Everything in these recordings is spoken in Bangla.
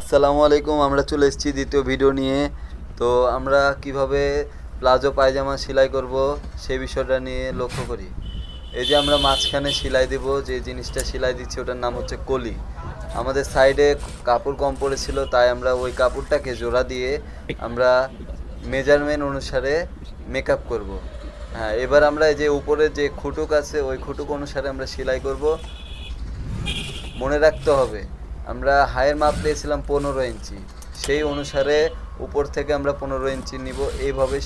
আসসালামু আলাইকুম। আমরা চলে এসেছি দ্বিতীয় ভিডিও নিয়ে। তো আমরা কিভাবে প্লাজো পায়জামা সেলাই করব সেই বিষয়টা নিয়ে লক্ষ্য করি। এই যে আমরা মাঝখানে সেলাই দেব, যে জিনিসটা সেলাই দিচ্ছি ওটার নাম হচ্ছে কলি। আমাদের সাইডে কাপড় কম পড়েছিল, তাই আমরা ওই কাপড়টাকে জোড়া দিয়ে আমরা মেজারমেন্ট অনুসারে মেকআপ করব। হ্যাঁ, এবার আমরা এই যে উপরে যে খুঁটুক আছে ওই খুঁটুক অনুসারে আমরা সেলাই করব। মনে রাখতে হবে আমরা হায়ের মাপ পেয়েছিলাম 15 ইঞ্চি, সেই অনুসারে উপর থেকে আমরা 15 ইঞ্চি নিব। এইভাবে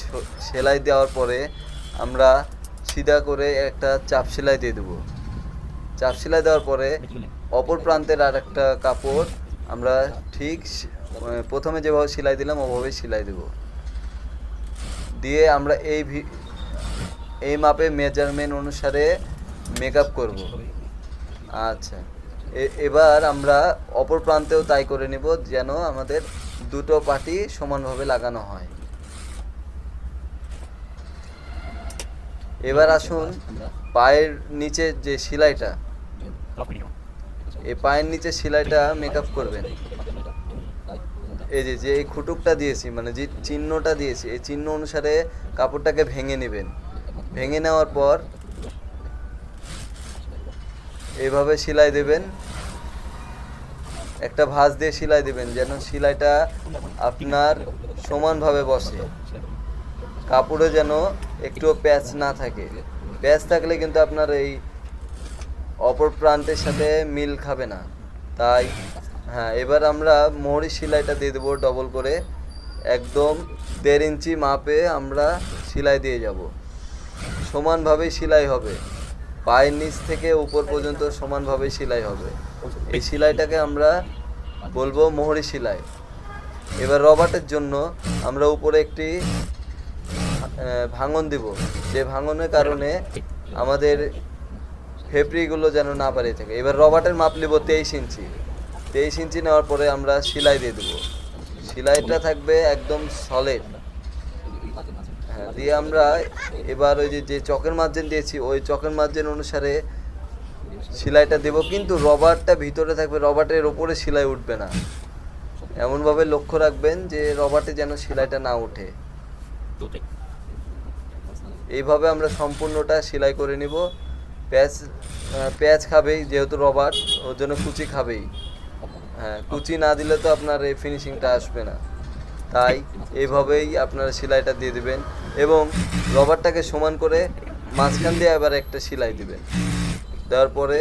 সেলাই দেওয়ার পরে আমরা সিধা করে একটা চাপ সেলাই দিয়ে দেবো। চাপ সেলাই দেওয়ার পরে অপর প্রান্তের আর একটা কাপড় আমরা ঠিক প্রথমে যেভাবে সেলাই দিলাম ওভাবেই সেলাই দেব। দিয়ে আমরা এই মাপে মেজারমেন্ট অনুসারে মেকআপ করব। আচ্ছা, এবার আমরা অপর প্রান্তেও তাই করে নিব, যেন আমাদের দুটো পাটি সমানভাবে লাগানো হয়। এবার আসুন পায়ের নিচে যে সেলাইটা, এই পায়ের নিচে সেলাইটা মেকআপ করবেন। এই যে এই খুঁটুকটা দিয়েছি, মানে যে চিহ্নটা দিয়েছি, এই চিহ্ন অনুসারে কাপড়টাকে ভেঙে নেবেন। ভেঙে নেওয়ার পর এইভাবে সেলাই দেবেন, একটা ভাঁজ দিয়ে সেলাই দেবেন যেন সেলাইটা আপনার সমানভাবে বসে। কাপড়ে যেন একটুও প্যাচ না থাকে। প্যাচ থাকলে কিন্তু আপনার এই অপর প্রান্তের সাথে মিল খাবে না। তাই হ্যাঁ, এবার আমরা মোহরি সেলাইটা দিয়ে দেবো ডবল করে। একদম 1.5 ইঞ্চি মাপে আমরা সেলাই দিয়ে যাব। সমানভাবেই সেলাই হবে, পায়ের নিচ থেকে উপর পর্যন্ত সমানভাবে সেলাই হবে। এই সেলাইটাকে আমরা বলবো মোহরি সেলাই। এবার রবার্টের জন্য আমরা উপরে একটি ভাঙন দিব, যে ভাঙনের কারণে আমাদের ফেব্রিকগুলো যেন না পারিয়ে থাকে। এবার রবার্টের মাপ নেব 23 ইঞ্চি। 23 ইঞ্চি নেওয়ার পরে আমরা সেলাই দিয়ে দেবো। সেলাইটা থাকবে একদম সলিড। হ্যাঁ, দিয়ে আমরা এবার ওই যে চকের মার্জিন দিয়েছি ওই চকের মার্জিন অনুসারে সেলাইটা দেব, কিন্তু রবারটা ভিতরে থাকবে, রবার্টের ওপরে সেলাই উঠবে না। এমনভাবে লক্ষ্য রাখবেন যে রবার্টে যেন সেলাইটা না ওঠে। এইভাবে আমরা সম্পূর্ণটা সেলাই করে নিব। প্যাচ খাবেই, যেহেতু রবার্ট ওর জন্য কুচি খাবেই। হ্যাঁ, কুচি না দিলে তো আপনার এই ফিনিশিংটা আসবে না। তাই এইভাবেই আপনারা সেলাইটা দিয়ে দিবেন এবং রবারটাকে সমান করে মাঝখান দিয়ে আবার একটা সেলাই দিবেন। দেওয়ার পরে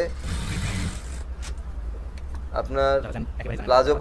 আপনার প্লাজো